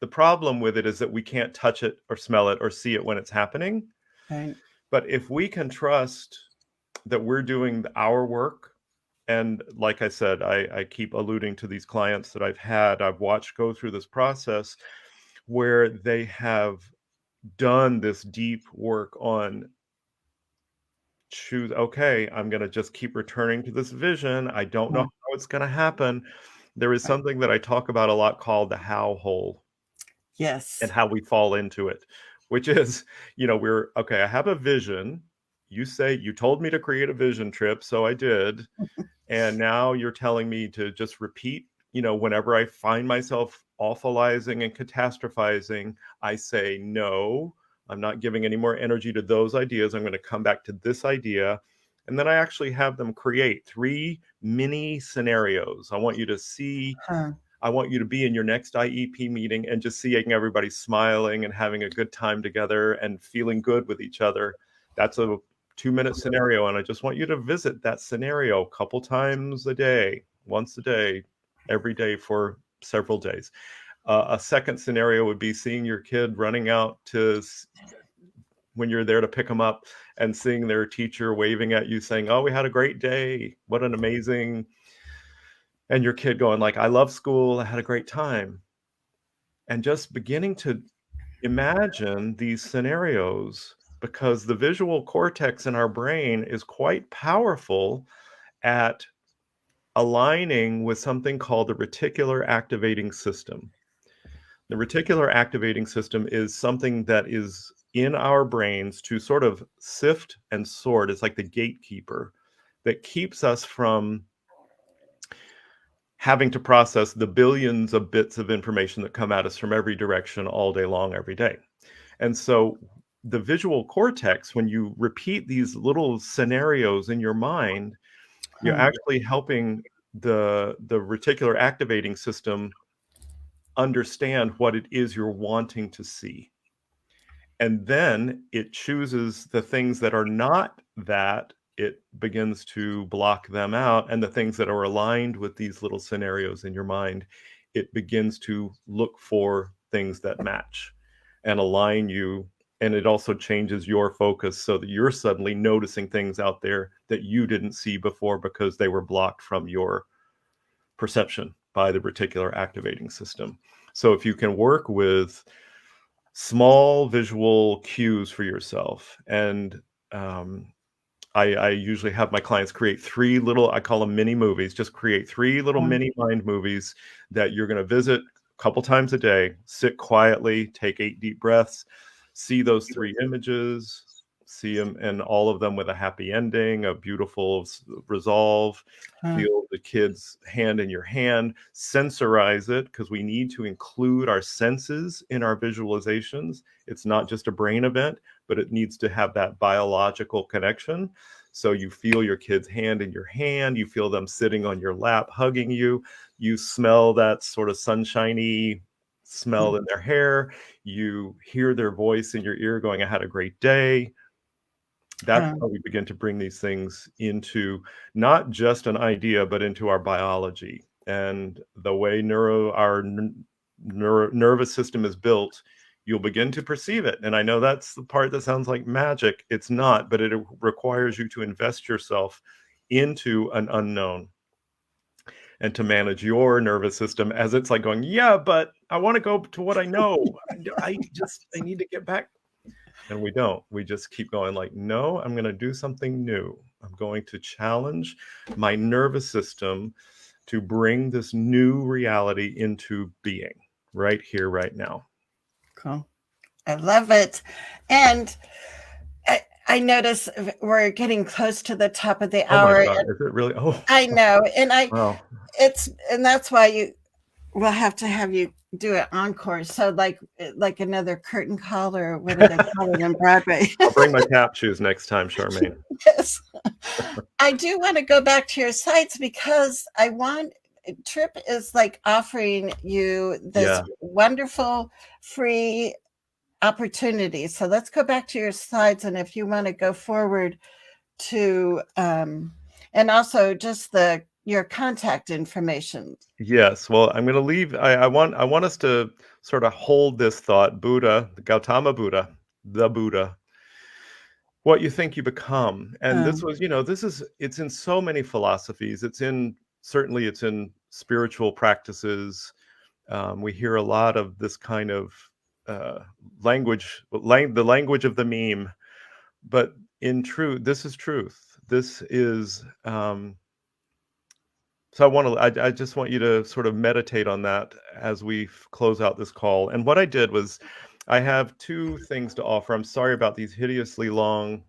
the problem with it is that we can't touch it or smell it or see it when it's happening. Right. But if we can trust that we're doing our work, and like I said, I keep alluding to these clients that I've watched go through this process where they have done this deep work on choose, okay, I'm going to just keep returning to this vision. I don't know Yeah. how it's going to happen. There is Right. something that I talk about a lot called the how hole and Yes. how we fall into it, which is, we're okay, I have a vision. You say you told me to create a vision, Trip, so I did. And now you're telling me to just repeat, whenever I find myself awfulizing and catastrophizing, I say, no, I'm not giving any more energy to those ideas. I'm going to come back to this idea. And then I actually have them create 3 mini scenarios. Huh. I want you to be in your next IEP meeting and just seeing everybody smiling and having a good time together and feeling good with each other. That's a 2-minute scenario. And I just want you to visit that scenario a couple times a day, once a day, every day for several days. A second scenario would be seeing your kid running out when you're there to pick them up and seeing their teacher waving at you saying, oh, we had a great day. What an amazing, and your kid going like, I love school. I had a great time. And just beginning to imagine these scenarios because the visual cortex in our brain is quite powerful at aligning with something called the reticular activating system. The reticular activating system is something that is in our brains to sort of sift and sort. It's like the gatekeeper that keeps us from having to process the billions of bits of information that come at us from every direction all day long, every day. And so the visual cortex, when you repeat these little scenarios in your mind, you're Huh. actually helping the reticular activating system understand what it is you're wanting to see. And then it chooses the things that are not that, it begins to block them out. And the things that are aligned with these little scenarios in your mind, it begins to look for things that match and align you. And it also changes your focus so that you're suddenly noticing things out there that you didn't see before because they were blocked from your perception by the reticular activating system. So if you can work with small visual cues for yourself. And I usually have my clients create 3 little, I call them mini movies, just create 3 little Huh. mini mind movies that you're going to visit a couple times a day, sit quietly, take 8 deep breaths, see those 3 images, see them, and all of them with a happy ending, a beautiful resolve. Huh. Feel the kid's hand in your hand, sensorize it, because we need to include our senses in our visualizations. It's not just a brain event, but it needs to have that biological connection. So you feel your kid's hand in your hand, you feel them sitting on your lap, hugging you, you smell that sort of sunshiny smell in their hair, you hear their voice in your ear going, I had a great day. That's Huh. how we begin to bring these things into not just an idea, but into our biology. And the way our nervous system is built, you'll begin to perceive it. And I know that's the part that sounds like magic. It's not, but it requires you to invest yourself into an unknown and to manage your nervous system as it's like going, yeah, but I want to go to what I know. I need to get back. And we don't. We just keep going like, no, I'm going to do something new. I'm going to challenge my nervous system to bring this new reality into being right here, right now. Cool. I love it. And I notice we're getting close to the top of the Oh my hour. God. Is it really? Oh, I know. And wow. that's why we'll have to have you do an encore. So like another curtain call, or what do they call it in Broadway? I'll bring my tap shoes next time, Charmaine. Yes. I do want to go back to your sites, because Tripp is like offering you this wonderful free opportunity. So let's go back to your slides, and if you want to go forward to and also just your contact information. Yes. Well, I'm going to leave. I want us to sort of hold this thought. Buddha, Gautama Buddha, the Buddha. What you think you become. And this was, it's in so many philosophies. Certainly it's in spiritual practices. We hear a lot of this kind of language, the language of the meme. But in truth, this is truth. This is, so I just want you to sort of meditate on that as we close out this call. And what I did was, I have two things to offer. I'm sorry about these hideously long.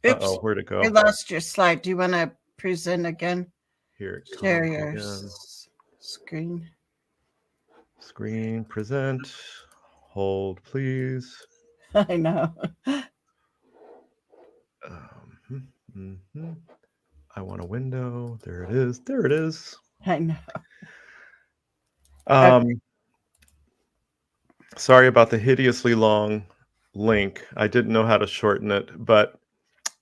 Oops, Where'd it go? I lost your slide. Do you want to present again? Here it Share comes your again. screen. Screen, present. Hold, please. I know. I want a window. There it is. There it is. I know. Sorry about the hideously long link. I didn't know how to shorten it, but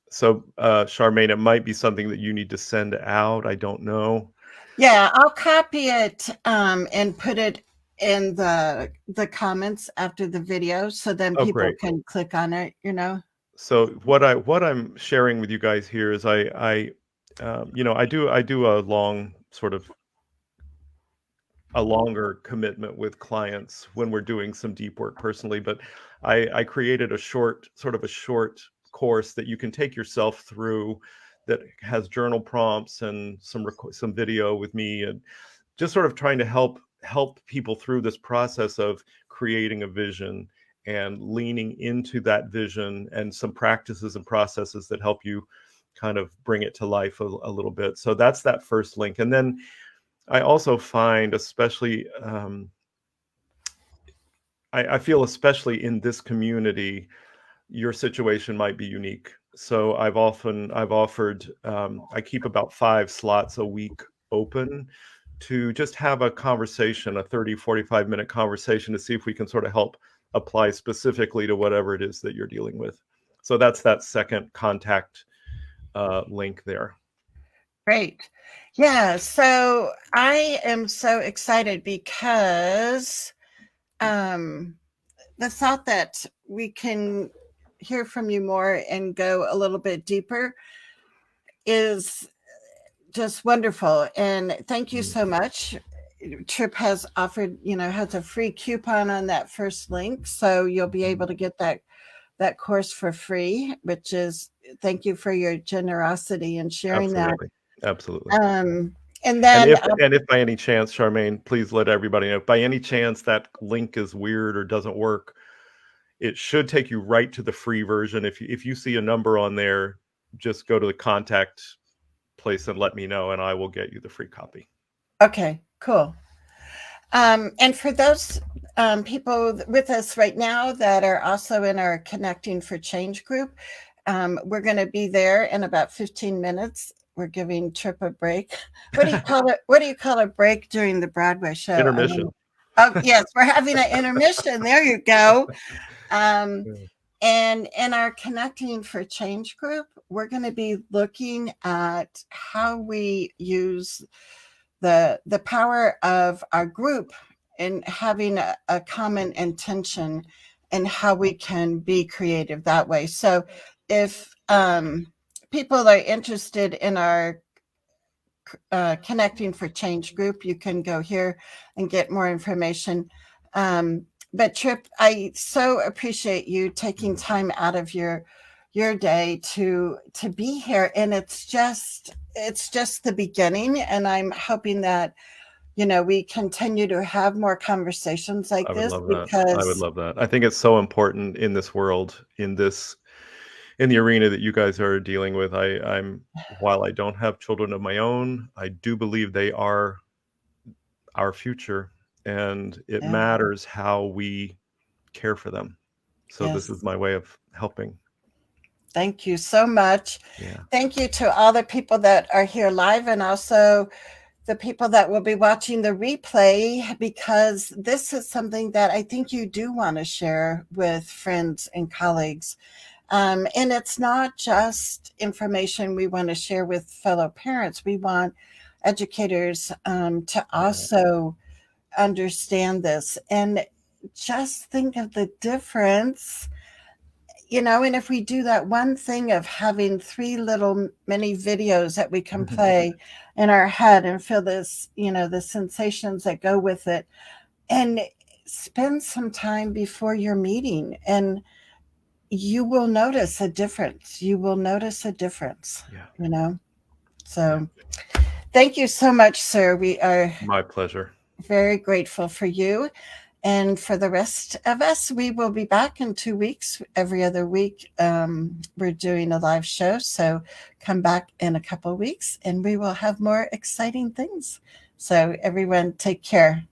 so Charmaine, it might be something that you need to send out. I don't know. Yeah, I'll copy it and put it in the comments after the video, so then people can click on it, So what I'm sharing with you guys here is I do a long sort of a longer commitment with clients when we're doing some deep work personally, but I created a short course that you can take yourself through, that has journal prompts and some video with me, and just sort of trying to help people through this process of creating a vision and leaning into that vision, and some practices and processes that help you kind of bring it to life a little bit. So that's that first link. And then I also find, especially, I feel especially in this community, your situation might be unique. So I've offered, I keep about 5 slots a week open to just have a conversation, a 30, 45-minute conversation, to see if we can sort of help apply specifically to whatever it is that you're dealing with. So that's that second contact link there. Great. Yeah, so I am so excited, because the thought that we can hear from you more and go a little bit deeper is just wonderful. And thank you so much. Tripp has offered, has a free coupon on that first link, so you'll be able to get that course for free, which is, thank you for your generosity in sharing that. Absolutely. And then, if by any chance, Charmaine, please let everybody know, if by any chance that link is weird or doesn't work, it should take you right to the free version. If you see a number on there, just go to the contact place and let me know, and I will get you the free copy. Okay, cool. And for those people with us right now that are also in our Connecting for Change group, we're going to be there in about 15 minutes. We're giving Tripp a break. What do you call it? What do you call a break during the Broadway show? I Intermission. mean, oh yes, we're having an intermission. There you go. Um, Yeah. and in our Connecting for Change group, we're going to be looking at how we use the power of our group in having a common intention and how we can be creative that way. So if people are interested in our Connecting for Change group, you can go here and get more information. But Tripp, I so appreciate you taking time out of your day to be here, and it's just the beginning, and I'm hoping that we continue to have more conversations like I would this love that. I would because love that. I think it's so important in this world, in the arena that you guys are dealing with. I'm while I don't have children of my own, I do believe they are our future, and it yeah, matters how we care for them. So this is yes. my way of helping. Thank you so much. Yeah. Thank you to all the people that are here live and also the people that will be watching the replay, because this is something that I think you do want to share with friends and colleagues. And it's not just information we want to share with fellow parents. We want educators to Yeah. also understand this and just think of the difference. And if we do that one thing of having 3 little mini videos that we can play in our head and feel this, the sensations that go with it, and spend some time before your meeting, and you will notice a difference. You will notice a difference, Yeah. you know? Yeah. So thank you so much, sir. We are My pleasure. very grateful for you. And for the rest of us, we will be back in 2 weeks. Every other week, we're doing a live show. So come back in a couple of weeks and we will have more exciting things. So, everyone, take care.